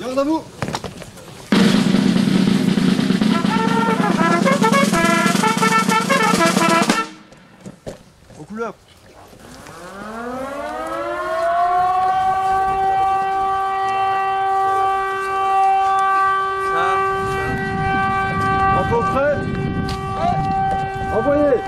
Garde à vous. Aux couleurs. Drapeau prêt. Envoyez.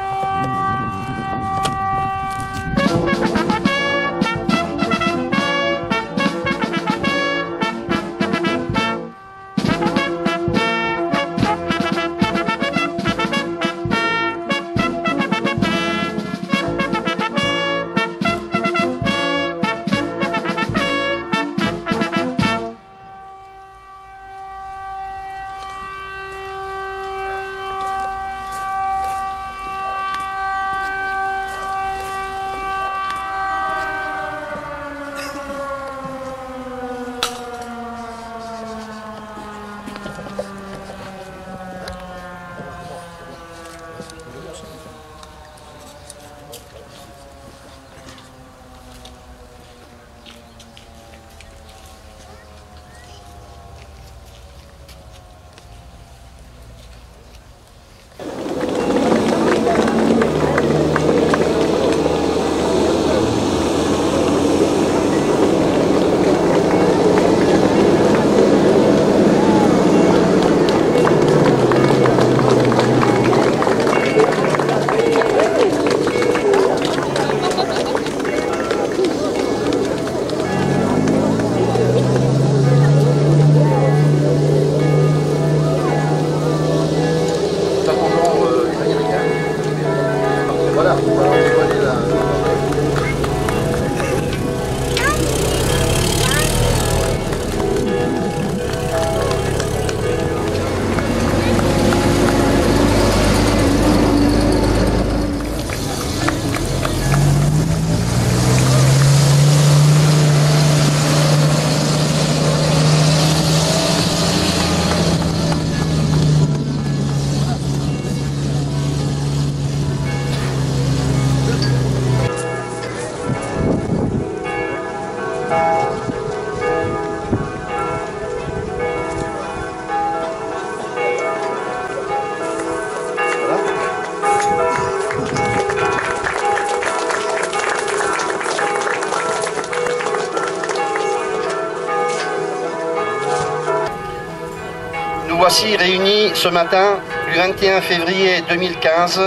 Nous voici réunis ce matin du 21 février 2015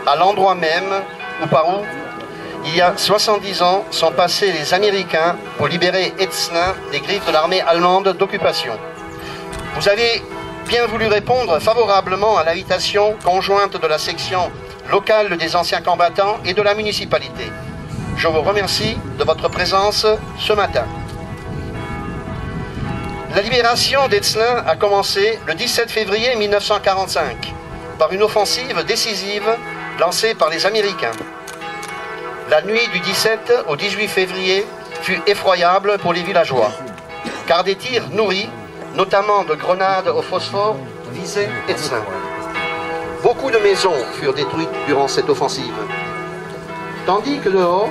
à l'endroit même où, il y a 70 ans, sont passés les Américains pour libérer Etzelin des griffes de l'armée allemande d'occupation. Vous avez bien voulu répondre favorablement à l'invitation conjointe de la section locale des anciens combattants et de la municipalité. Je vous remercie de votre présence ce matin. La libération d'Etzelin a commencé le 17 février 1945 par une offensive décisive lancée par les Américains. La nuit du 17 au 18 février fut effroyable pour les villageois, car des tirs nourris, notamment de grenades au phosphore, visaient Etzelin. Beaucoup de maisons furent détruites durant cette offensive, tandis que dehors,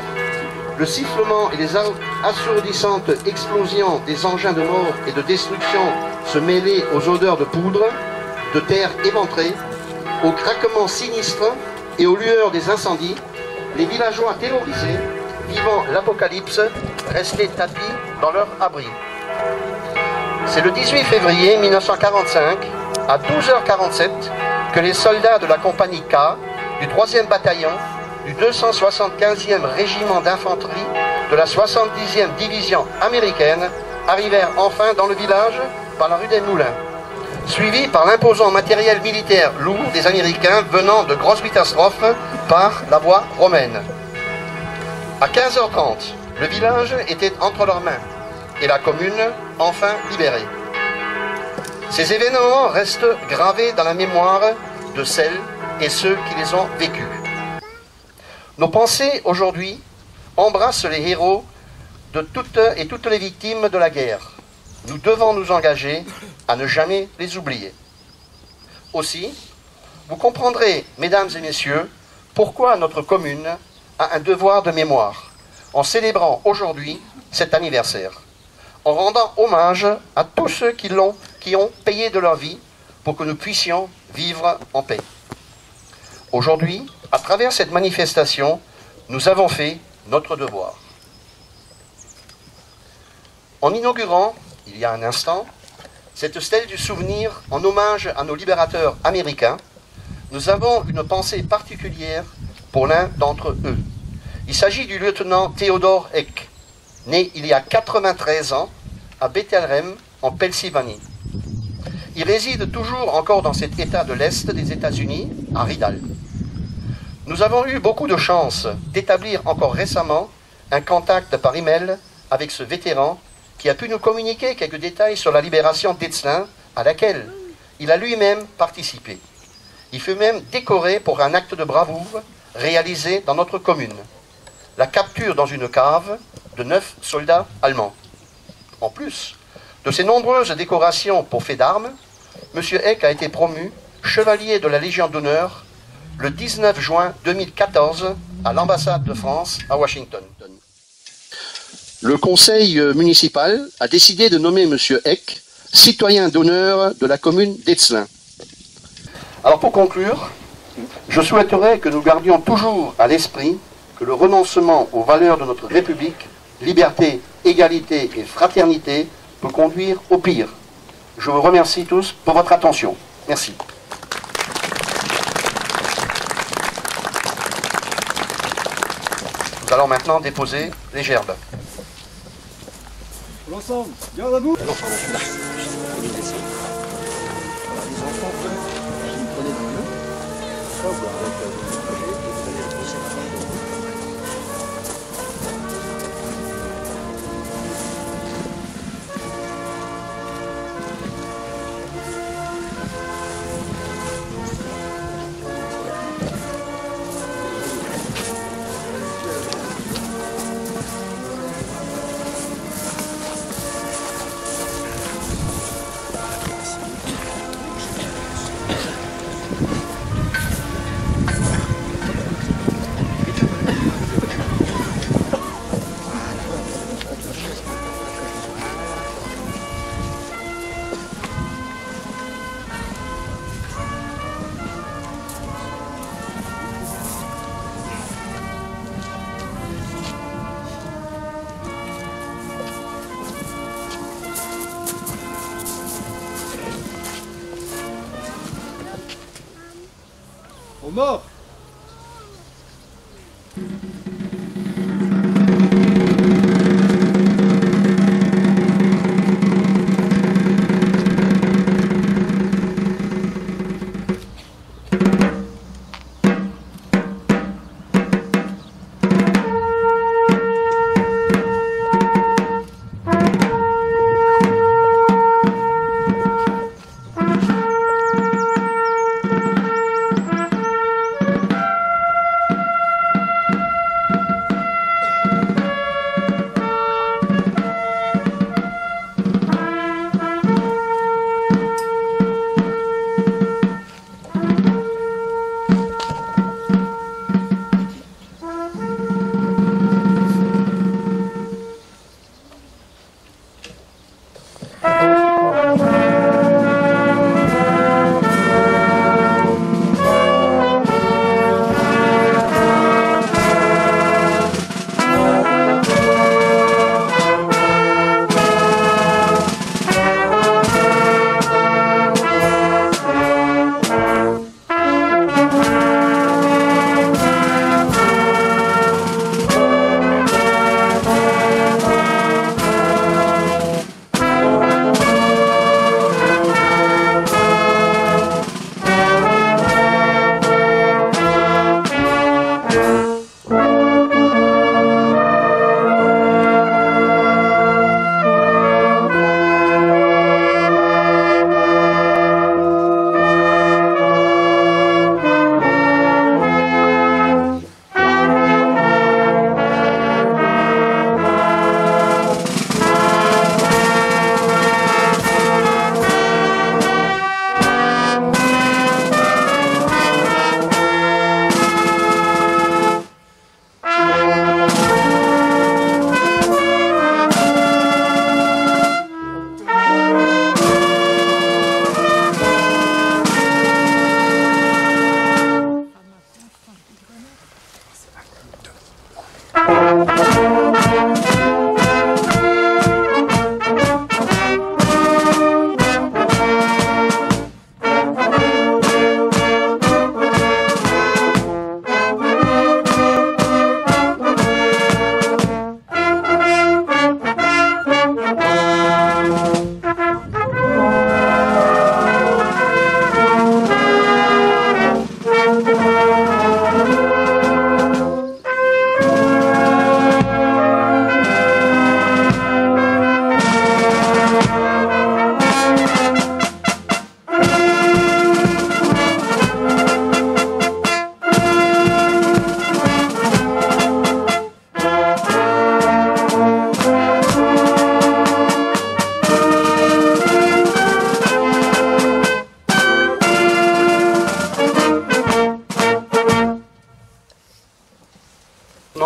le sifflement et les assourdissantes explosions des engins de mort et de destruction se mêlaient aux odeurs de poudre, de terre éventrée, aux craquements sinistres et aux lueurs des incendies. Les villageois terrorisés, vivant l'apocalypse, restaient tapis dans leur abri. C'est le 18 février 1945, à 12h47, que les soldats de la compagnie K, du 3e bataillon, du 275e régiment d'infanterie, de la 70e division américaine, arrivèrent enfin dans le village par la rue des Moulins, suivis par l'imposant matériel militaire lourd des Américains venant de Gross-Wittersdorf par la voie romaine. À 15h30, le village était entre leurs mains et la commune enfin libérée. Ces événements restent gravés dans la mémoire de celles et ceux qui les ont vécus. Nos pensées aujourd'hui embrassent les héros de toutes les victimes de la guerre. Nous devons nous engager à ne jamais les oublier. Aussi, vous comprendrez, mesdames et messieurs, pourquoi notre commune a un devoir de mémoire en célébrant aujourd'hui cet anniversaire. en rendant hommage à tous ceux qui ont payé de leur vie pour que nous puissions vivre en paix. Aujourd'hui, à travers cette manifestation, nous avons fait notre devoir. En inaugurant, il y a un instant, cette stèle du souvenir en hommage à nos libérateurs américains, nous avons une pensée particulière pour l'un d'entre eux. Il s'agit du lieutenant Theodore Eck, né il y a 93 ans à Bethlehem, en Pennsylvanie. Il réside toujours encore dans cet État de l'Est des États-Unis, à Ridal. Nous avons eu beaucoup de chance d'établir encore récemment un contact par email avec ce vétéran qui a pu nous communiquer quelques détails sur la libération d'Ezlin, à laquelle il a lui-même participé. Il fut même décoré pour un acte de bravoure réalisé dans notre commune. La capture dans une cave de 9 soldats allemands. En plus de ces nombreuses décorations pour faits d'armes, M. Eck a été promu chevalier de la Légion d'honneur le 19 juin 2014 à l'ambassade de France à Washington. Le conseil municipal a décidé de nommer M. Eck citoyen d'honneur de la commune d'Ezlin. Alors pour conclure, je souhaiterais que nous gardions toujours à l'esprit que le renoncement aux valeurs de notre République, liberté, égalité et fraternité, peut conduire au pire. Je vous remercie tous pour votre attention. Merci. Nous allons maintenant déposer les gerbes. L'ensemble, garde à vous. Non, pardon, celui-là. Les enfants, vous prenez dans le ça, vous arrêtez le projet, vous allez le poser là-bas. Aux morts.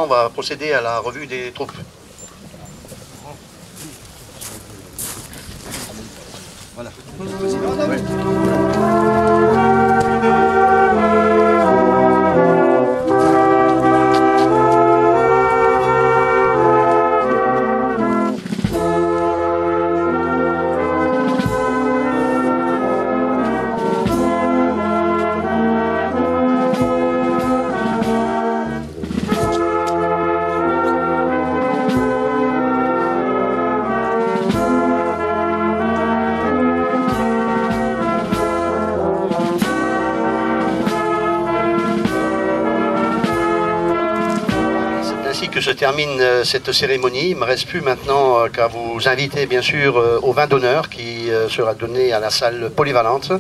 on va procéder à la revue des troupes. Voilà. Ainsi que se termine cette cérémonie. Il ne me reste plus maintenant qu'à vous inviter bien sûr au vin d'honneur qui sera donné à la salle polyvalente.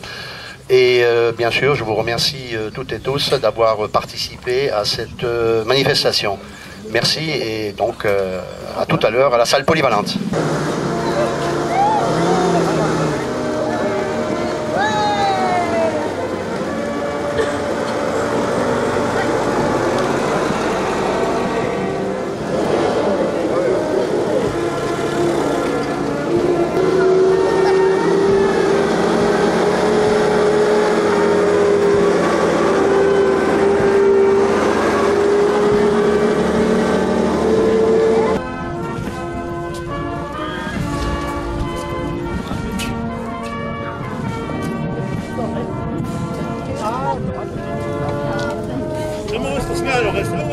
Et bien sûr, je vous remercie toutes et tous d'avoir participé à cette manifestation. Merci et donc à tout à l'heure à la salle polyvalente. Comment est-ce qu'on se met à le restaurant?